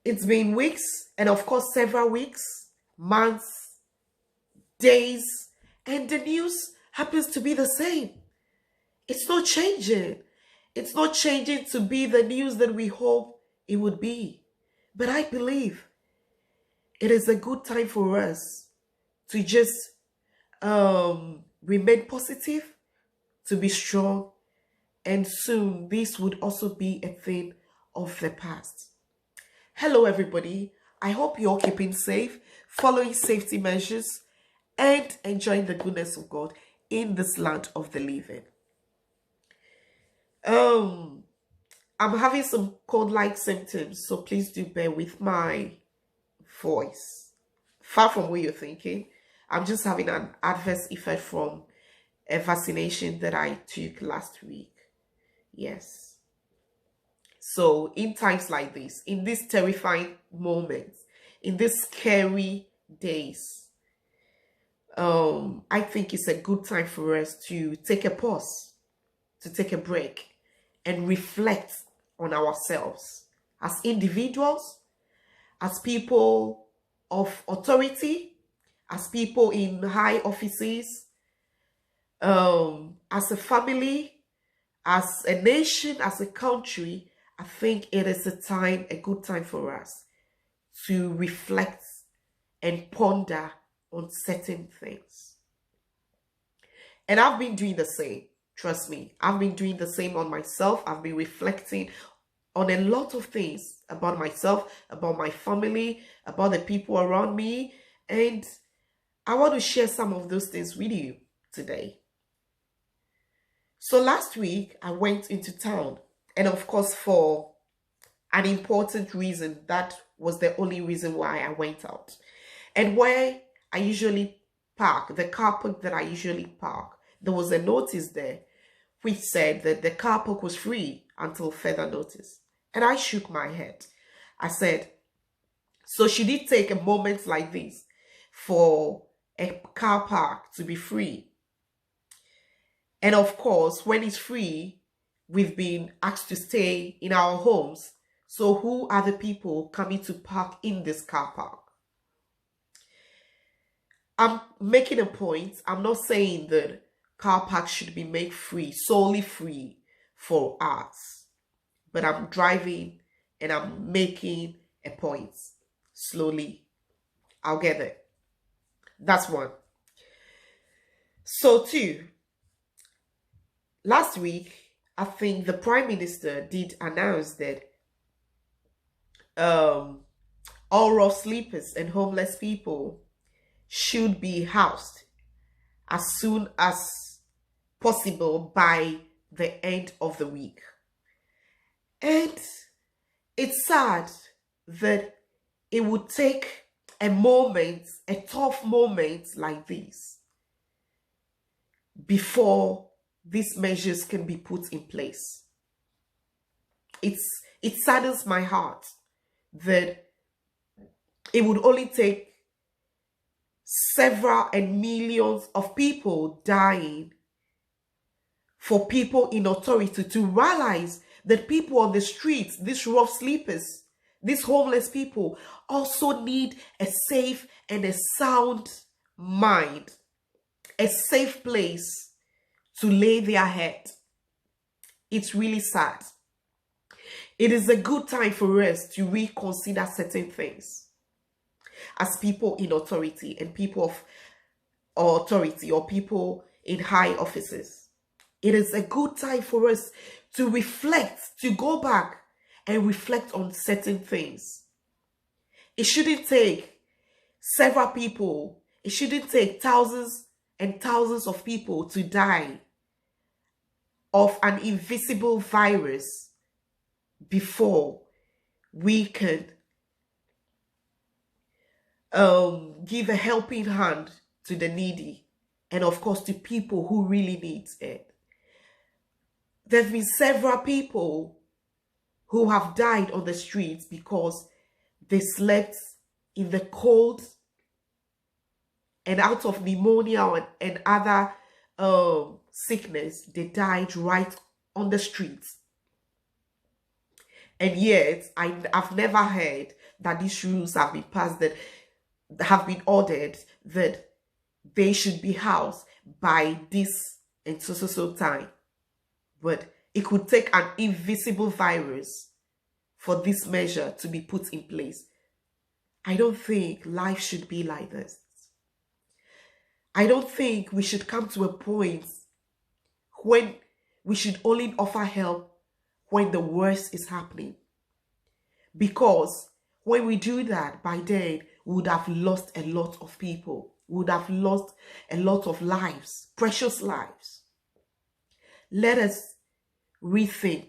It's been weeks, and of course, several weeks, months, days, and the news happens to be the same. It's not changing. It's not changing to be the news that we hope it would be. But I believe it is a good time for us to just remain positive, to be strong, and soon this would also be a thing of the past. Hello, everybody. I hope you're keeping safe, following safety measures, and enjoying the goodness of God in this land of the living. I'm having some cold-like symptoms, so please do bear with my voice. Far from what you're thinking, I'm just having an adverse effect from a vaccination that I took last week. Yes. So in times like this, in these terrifying moments, in these scary days, I think it's a good time for us to take a pause, to take a break, and reflect on ourselves as individuals, as people of authority, as people in high offices, as a family, as a nation, as a country. I think it is a good time for us to reflect and ponder on certain things. And I've been doing the same. Trust me, I've been doing the same on myself. I've been reflecting on a lot of things about myself, about my family, about the people around me. And I want to share some of those things with you today. So last week, I went into town. And of course, for an important reason, that was the only reason why I went out. And where I usually park, the car park that I usually park, there was a notice there which said that the car park was free until further notice. And I shook my head. I said, so should it take a moment like this for a car park to be free? And of course, when it's free, we've been asked to stay in our homes. So who are the people coming to park in this car park? I'm making a point. I'm not saying that car parks should be made free, solely free for us. But I'm driving and I'm making a point. Slowly, I'll get there. That's one. So two, last week, I think the Prime Minister did announce that all rough sleepers and homeless people should be housed as soon as possible by the end of the week. And it's sad that it would take a moment, a tough moment like this, before these measures can be put in place. It saddens my heart that it would only take several and millions of people dying for people in authority to realize that people on the streets, these rough sleepers, these homeless people, also need a safe and a sound mind, a safe place to lay their head. It's really sad. It is a good time for us to reconsider certain things as people in authority and people of authority or people in high offices. It is a good time for us to reflect, to go back and reflect on certain things. It shouldn't take several people, it shouldn't take thousands and thousands of people to die of an invisible virus before we can give a helping hand to the needy and of course to people who really need it. There have been several people who have died on the streets because they slept in the cold and out of pneumonia and other sickness, they died right on the streets. And yet, I've never heard that these rules have been passed, that have been ordered, that they should be housed by this and so time. But it could take an invisible virus for this measure to be put in place. I don't think life should be like this. I don't think we should come to a point when we should only offer help when the worst is happening. Because when we do that, by then, we would have lost a lot of people. We would have lost a lot of lives, precious lives. Let us rethink.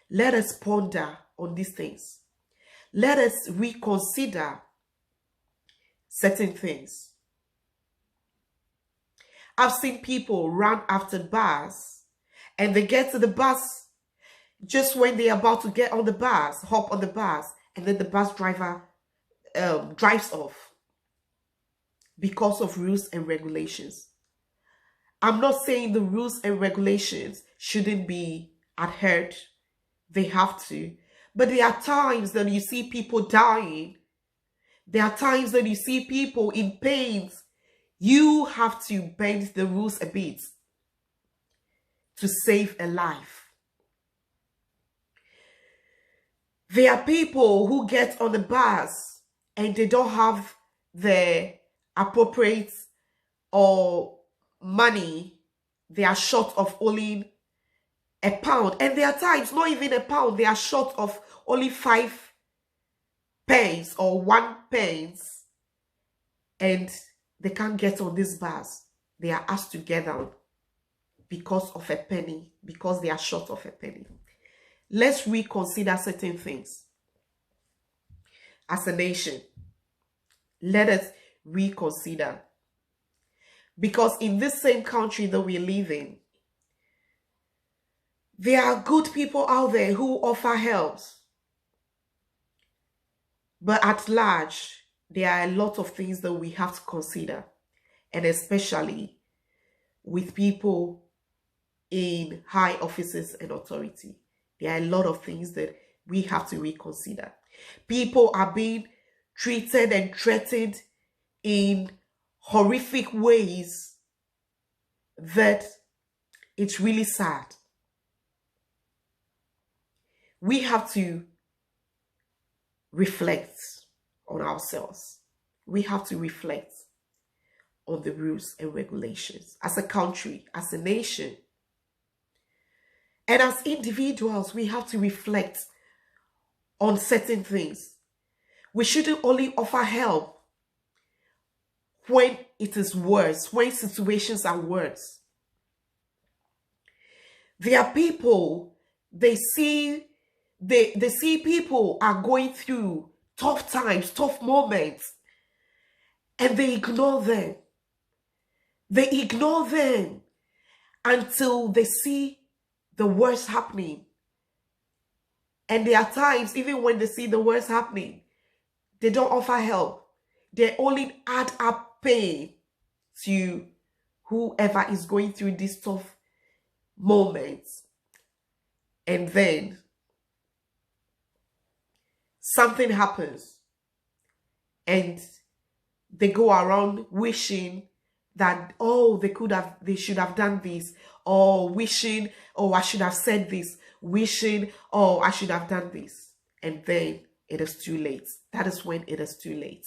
Let us ponder on these things. Let us reconsider certain things. I've seen people run after bus and they get to the bus just when they're about to get on the bus, hop on the bus, and then the bus driver drives off because of rules and regulations. I'm not saying the rules and regulations shouldn't be adhered. They have to. But there are times that you see people dying. There are times that you see people in pain. You have to bend the rules a bit to save a life. There are people who get on the bus and they don't have the appropriate or money. They are short of only £1. And there are times, not even £1, they are short of only 5 pence or 1 pence. And they can't get on this bus. They are asked to get on because of a penny, because they are short of a penny. Let's reconsider certain things. As a nation, let us reconsider. Because in this same country that we live in, there are good people out there who offer help. But at large, there are a lot of things that we have to consider. And especially with people in high offices and authority. There are a lot of things that we have to reconsider. People are being treated and threatened in horrific ways that it's really sad. We have to reflect on ourselves. We have to reflect on the rules and regulations as a country, as a nation. And as individuals, we have to reflect on certain things. We shouldn't only offer help when it is worse, when situations are worse. There are people, they see people are going through tough times, tough moments, and they ignore them. They ignore them until they see the worst happening. And there are times, even when they see the worst happening, they don't offer help. They only add up pain to whoever is going through these tough moments. And then something happens and they go around wishing that, oh, they should have done this, or wishing, oh, I should have said this, wishing, oh, I should have done this. And then it is too late. That is when it is too late.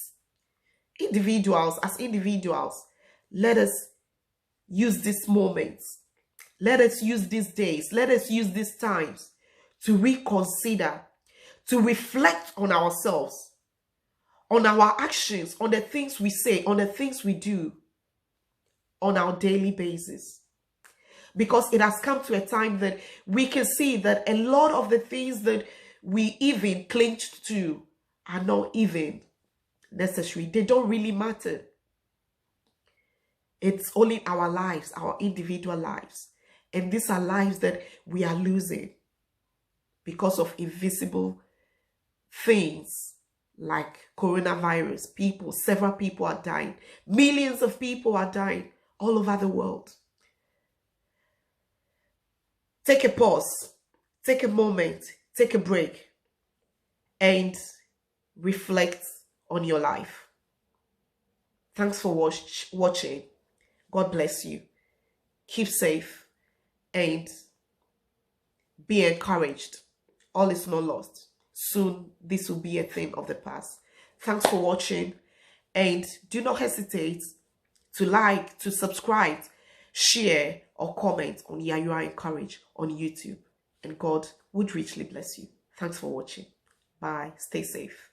Individuals, as individuals, let us use these moments. Let us use these days. Let us use these times to reconsider, to reflect on ourselves, on our actions, on the things we say, on the things we do on our daily basis. Because it has come to a time that we can see that a lot of the things that we even cling to are not even necessary. They don't really matter. It's only our lives, our individual lives. And these are lives that we are losing because of invisible things like coronavirus. Several people are dying. Millions of people are dying all over the world. Take a pause, take a moment, take a break, and reflect on your life. Thanks for watching. God bless you. Keep safe and be encouraged. All is not lost. Soon, this will be a thing of the past. Thanks for watching. And do not hesitate to like, to subscribe, share, or comment on Yeah, You Are Encouraged on YouTube. And God would richly bless you. Thanks for watching. Bye. Stay safe.